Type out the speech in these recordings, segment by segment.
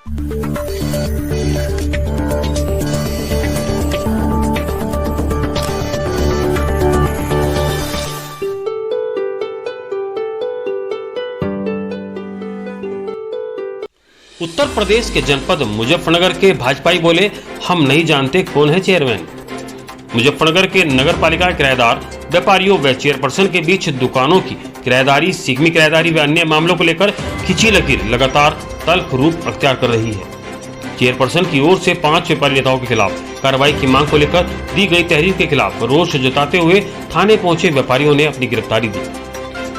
उत्तर प्रदेश के जनपद मुजफ्फरनगर के भाजपाई बोले, हम नहीं जानते कौन है चेयरमैन। मुजफ्फरनगर के नगर पालिका किराएदार, व्यापारियों व चेयरपर्सन के बीच दुकानों की किराएदारी, सिगमी किराएदारी व अन्य मामलों को लेकर खिंची लकीर लगातार तल्ख रूप अख्तियार कर रही है। चेयरपर्सन की ओर से 5 व्यापारी नेताओं के खिलाफ कार्रवाई की मांग को लेकर दी गई तहरीर के खिलाफ रोष जताते हुए थाने पहुंचे व्यापारियों ने अपनी गिरफ्तारी दी।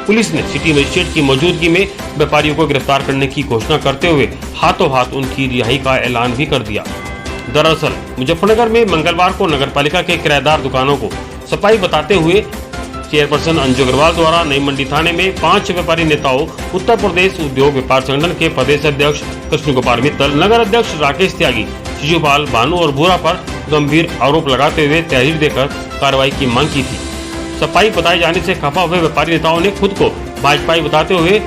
पुलिस ने सिटी मजिस्ट्रेट की मौजूदगी में व्यापारियों को गिरफ्तार करने की घोषणा करते हुए हाथों हाथ उनकी रिहाई का ऐलान भी कर दिया। दरअसल मुजफ्फरनगर में मंगलवार को नगरपालिका के किराएदार दुकानों को सफाई बताते हुए चेयरपर्सन अंजू अग्रवाल द्वारा नई मंडी थाने में 5 व्यापारी नेताओं, उत्तर प्रदेश उद्योग व्यापार संगठन के प्रदेश अध्यक्ष कृष्ण गोपाल मित्तल, नगर अध्यक्ष राकेश त्यागी, शिशुपाल, भानु और भूरा पर गंभीर आरोप लगाते हुए तहरीर देकर कार्रवाई की मांग की थी। सफाई बताए जाने से खफा हुए व्यापारी नेताओं ने खुद को भाजपाई बताते हुए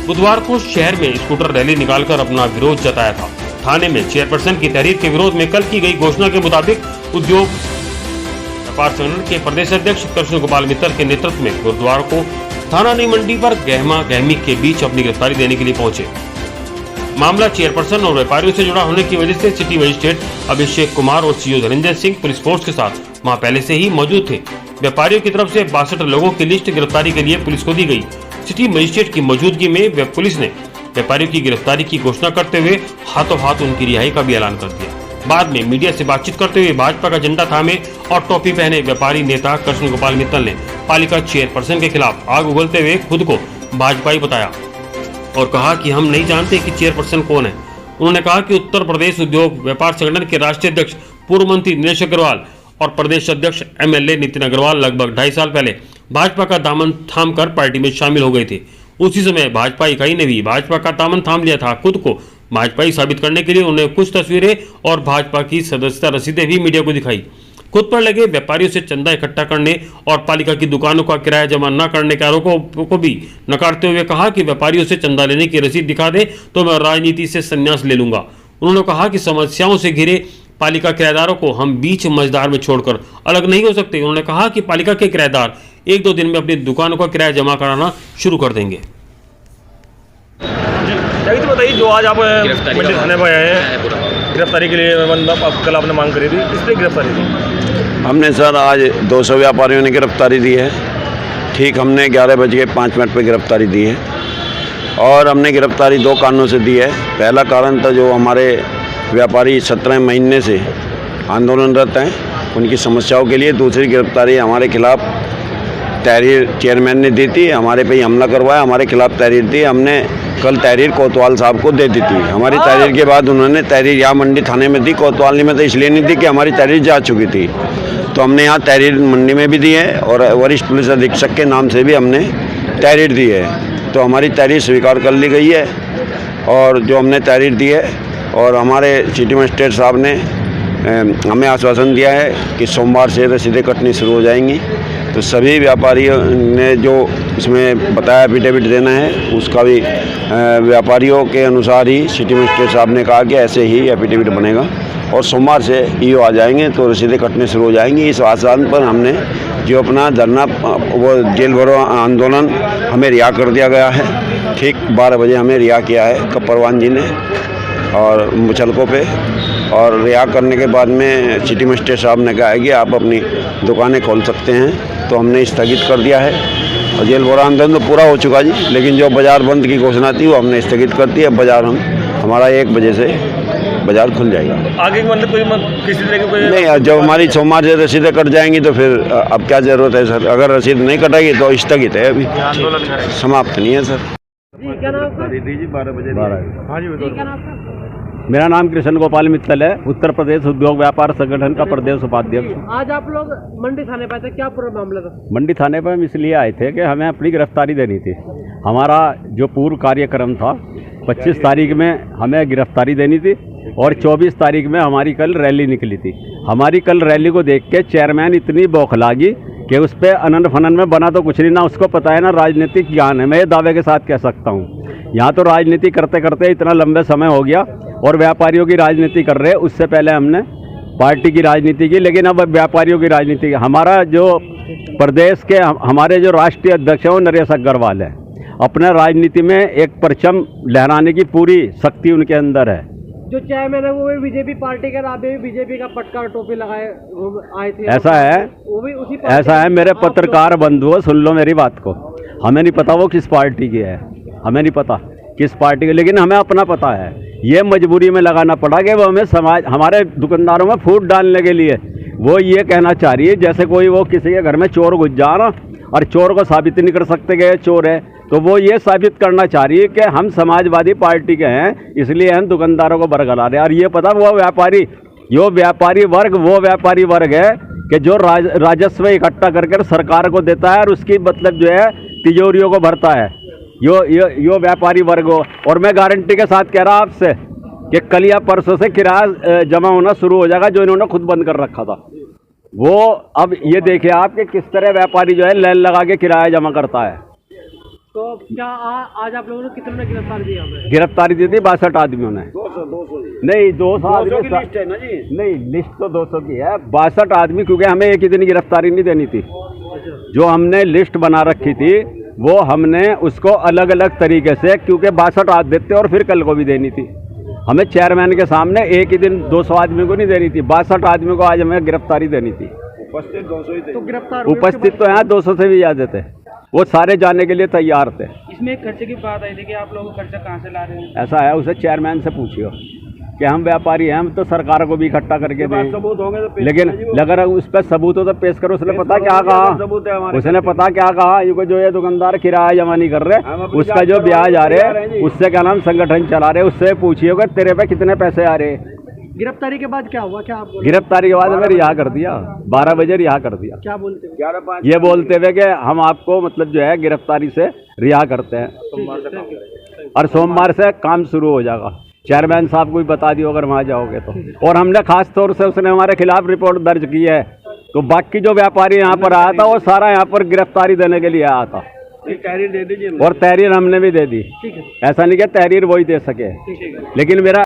बुधवार को शहर में स्कूटर रैली निकालकर अपना विरोध जताया था। थाने में चेयरपर्सन की तहरीर के विरोध में कल की गई घोषणा के मुताबिक उद्योग व्यापार संगठन के प्रदेश अध्यक्ष कृष्ण गोपाल मित्तल के नेतृत्व में गुरुद्वार को थाना नई मंडी पर गहमा गहमी के बीच अपनी गिरफ्तारी देने के लिए पहुंचे। मामला चेयरपर्सन और व्यापारियों से जुड़ा होने की वजह से सिटी मजिस्ट्रेट अभिषेक कुमार और CO Dhananjay Singh police force के साथ वहां पहले से ही मौजूद थे। व्यापारियों की तरफ से 62 लोगों की लिस्ट गिरफ्तारी के लिए पुलिस को दी गई। सिटी मजिस्ट्रेट की मौजूदगी में पुलिस ने व्यापारियों की गिरफ्तारी की घोषणा करते हुए हाथों हाथ उनकी रिहाई का भी ऐलान कर दिया। बाद में मीडिया से बातचीत करते हुए भाजपा का झंडा थामे और टोपी पहने व्यापारी नेता कृष्ण गोपाल मित्तल ने पालिका चेयरपर्सन के खिलाफ आग उगलते हुए खुद को भाजपाई बताया और कहा कि हम नहीं जानते कि चेयरपर्सन कौन है। उन्होंने कहा कि उत्तर प्रदेश उद्योग व्यापार संगठन के राष्ट्रीय अध्यक्ष पूर्व मंत्री दिनेश अग्रवाल और प्रदेश अध्यक्ष एमएलए नितिन अग्रवाल लगभग 2.5 साल पहले भाजपा का दामन थामकर पार्टी में शामिल हो गए थे। उसी समय भाजपा इकाई ने भी भाजपा का दामन थाम लिया था। खुद को भाजपाई साबित करने के लिए उन्होंने कुछ तस्वीरें और भाजपा की सदस्यता रसीदें भी मीडिया को दिखाई। खुद पर लगे व्यापारियों से चंदा इकट्ठा करने और पालिका की दुकानों का किराया जमा न करने के आरोपों को भी नकारते हुए कहा कि व्यापारियों से चंदा लेने की रसीद दिखा दे तो मैं राजनीति से संन्यास ले लूंगा। उन्होंने कहा कि समस्याओं से घिरे पालिका किराएदारों को हम बीच मझधार में छोड़कर अलग नहीं हो सकते। उन्होंने कहा कि पालिका के किराएदार 1-2 दिन में अपनी दुकानों का किराया जमा कराना शुरू कर देंगे। तो बताइए, जो आज आप मंडी थाने पर आए हैं गिरफ्तारी के लिए, मतलब कल आपने मांग करी थी, किस लिए गिरफ्तारी दी? हमने सर आज 200 व्यापारियों ने गिरफ्तारी दी है। ठीक हमने 11:05 पर गिरफ्तारी दी है और हमने गिरफ्तारी 2 कारणों से दी है। पहला कारण था जो हमारे व्यापारी 17 महीने से आंदोलनरत हैं, उनकी समस्याओं के लिए। दूसरी गिरफ्तारी हमारे खिलाफ तहरीर चेयरमैन ने दी थी, हमारे पे ही हमला करवाया, हमारे खिलाफ तहरीर दी। हमने कल तहरीर कोतवाल साहब को दे दी थी। हमारी तहरीर के बाद उन्होंने तहरीर यहाँ मंडी थाने में दी, कोतवाल में तो इसलिए नहीं दी कि हमारी तहरीर जा चुकी थी। तो हमने यहाँ तहरीर मंडी में भी दी है और वरिष्ठ पुलिस अधीक्षक के नाम से भी हमने तहरीर दी है। तो हमारी तहरीर स्वीकार कर ली गई है और जो हमने तहरीर दी है, और हमारे सिटी मजिस्ट्रेट साहब ने हमें आश्वासन दिया है कि सोमवार से रसीदें कटनी शुरू हो जाएंगी। तो सभी व्यापारियों ने जो इसमें बताया एफिडेविट देना है, उसका भी व्यापारियों के अनुसार ही सिटी मजिस्ट्रेट साहब ने कहा कि ऐसे ही एफिडेविट बनेगा और सोमवार से ईओ आ जाएंगे तो रसीदें कटने शुरू हो जाएंगी। इस आसान पर हमने जो अपना धरना वो जेल भरो आंदोलन हमें रिहा कर दिया गया है। ठीक 12 बजे हमें रिहा किया है कपरवान जी ने और मुचलकों पे, और रिहा करने के बाद में सिटी मजिस्ट्रेट साहब ने कहा है कि आप अपनी दुकानें खोल सकते हैं। तो हमने स्थगित कर दिया है और जेल भरो आंदोलन तो पूरा हो चुका जी, लेकिन जो बाज़ार बंद की घोषणा थी वो हमने स्थगित कर दी है। बाज़ार हमारा 1 बजे से बाज़ार खुल जाएगा। आगे मतलब कोई किसी तरह की कोई नहीं, जब हमारी सोमवार से रसीदें कट जाएंगी तो फिर अब क्या ज़रूरत है सर? अगर रसीद नहीं कटेगी तो स्थगित है, अभी समाप्त नहीं है सर। क्या नाम आपका? दीजिए 12 बजे। हाँ जी, क्या नाम आपका? मेरा नाम कृष्ण गोपाल मित्तल है, उत्तर प्रदेश उद्योग व्यापार संगठन का प्रदेश उपाध्यक्ष। आज आप लोग मंडी थाने पे आए थे, क्या पूरा मामला था? मंडी थाने पर हम इसलिए आए थे कि हमें अपनी गिरफ्तारी देनी थी। हमारा जो पूर्व कार्यक्रम था 25 तारीख में हमें गिरफ्तारी देनी थी और 24 तारीख में हमारी कल रैली निकली थी। हमारी कल रैली को देख के चेयरमैन इतनी बौखलागी कि उस पर अनन फनन में बना तो कुछ नहीं, ना उसको पता है ना राजनीतिक ज्ञान है। मैं ये दावे के साथ कह सकता हूँ। यहाँ तो राजनीति करते करते इतना लंबे समय हो गया और व्यापारियों की राजनीति कर रहे हैं। उससे पहले हमने पार्टी की राजनीति की, लेकिन अब व्यापारियों की राजनीति की। हमारा जो प्रदेश के हमारे जो राष्ट्रीय अध्यक्ष हैं वो नरेश अग्रवाल है। अपने राजनीति में एक परचम लहराने की पूरी शक्ति उनके अंदर है। जो चेयरमैन है वो भी बीजेपी पार्टी के, आप भी बीजेपी का पटका टोपी लगाए आए थे। ऐसा है, वो भी उसी ऐसा है। मेरे पत्रकार बंधुओं, सुन लो मेरी बात को। हमें नहीं पता वो किस पार्टी की है, हमें नहीं पता किस पार्टी की, लेकिन हमें अपना पता है। ये मजबूरी में लगाना पड़ा कि वो हमें समाज, हमारे दुकानदारों में फूट डालने के लिए वो ये कहना चाह रही है जैसे कोई वो किसी के घर में चोर घुस जा ना, और चोर को साबित नहीं कर सकते कि ये चोर है, तो वो ये साबित करना चाह रही है कि हम समाजवादी पार्टी के हैं, इसलिए हम दुकानदारों को बरगला रहे हैं। और ये पता वो व्यापारी वर्ग है कि जो राजस्व इकट्ठा करके सरकार को देता है और उसकी मतलब जो है तिजोरियों को भरता है, यो व्यापारी वर्ग हो। और मैं गारंटी के साथ कह रहा आपसे कि कल या परसों से किराया जमा होना शुरू हो जाएगा, जो इन्होंने खुद बंद कर रखा था। वो अब ये देखिए आप कि किस तरह व्यापारी जो है लाइन लगा के किराया जमा करता है। तो क्या आज आप लोगों ने कितने ने गिरफ्तार दिया? गिरफ्तारी दी थी 62 आदमियों ने। 200 नहीं, 200 आदमी की लिस्ट है ना जी? नहीं, लिस्ट तो 200 की है। 62 आदमी, क्योंकि हमें एक ही दिन गिरफ्तारी नहीं देनी थी। जो हमने लिस्ट बना रखी थी वो हमने उसको अलग अलग तरीके से, क्योंकि 62 आज देते और फिर कल को भी देनी थी। हमें चेयरमैन के सामने एक ही दिन 200 आदमी को नहीं देनी थी, 62 आदमी को आज हमें गिरफ्तारी देनी थी। उपस्थित 200 ही थे। तो गिरफ्तार उपस्थित तो यहाँ 200 से भी ज़्यादा थे, वो सारे जाने के लिए तैयार थे। इसमें एक खर्चे की बात आई थी कि आप लोग खर्चा कहाँ से ला रहे हैं? ऐसा है, उसे चेयरमैन से पूछियो कि हम व्यापारी हैं, हम तो सरकार को भी इकट्ठा करके दें, सबूत होंगे तो लेकिन अगर उस पर सबूत हो तो पेश करो। उसने पता क्या कहा, उसने पता क्या कहा, ये जो ये दुकानदार किराया जमा नहीं कर रहे, उसका जो ब्याज आ रहे हैं उससे क्या नाम संगठन चला रहे, उससे पूछिए कि तेरे पे कितने पैसे आ रहे। गिरफ्तारी के बाद क्या हुआ? क्या आप बोले? गिरफ्तारी के बाद हमें रिहा कर दिया, 12 बजे रिहा कर दिया। क्या बोलते हैं? 11-5 ये बोलते हुए कि हम आपको मतलब जो है गिरफ्तारी से रिहा करते हैं और सोमवार से काम शुरू हो जाएगा। चेयरमैन साहब को भी बता दियो अगर वहाँ जाओगे तो। और हमने खास तौर से उसने हमारे खिलाफ रिपोर्ट दर्ज की है, तो बाकी जो व्यापारी यहाँ पर आया था वो सारा यहाँ पर गिरफ्तारी देने के लिए आया था। तहरीर दे दीजिए और तहरीर हमने भी दे दी। ठीक है, ऐसा नहीं कि तहरीर वही दे सके, लेकिन मेरा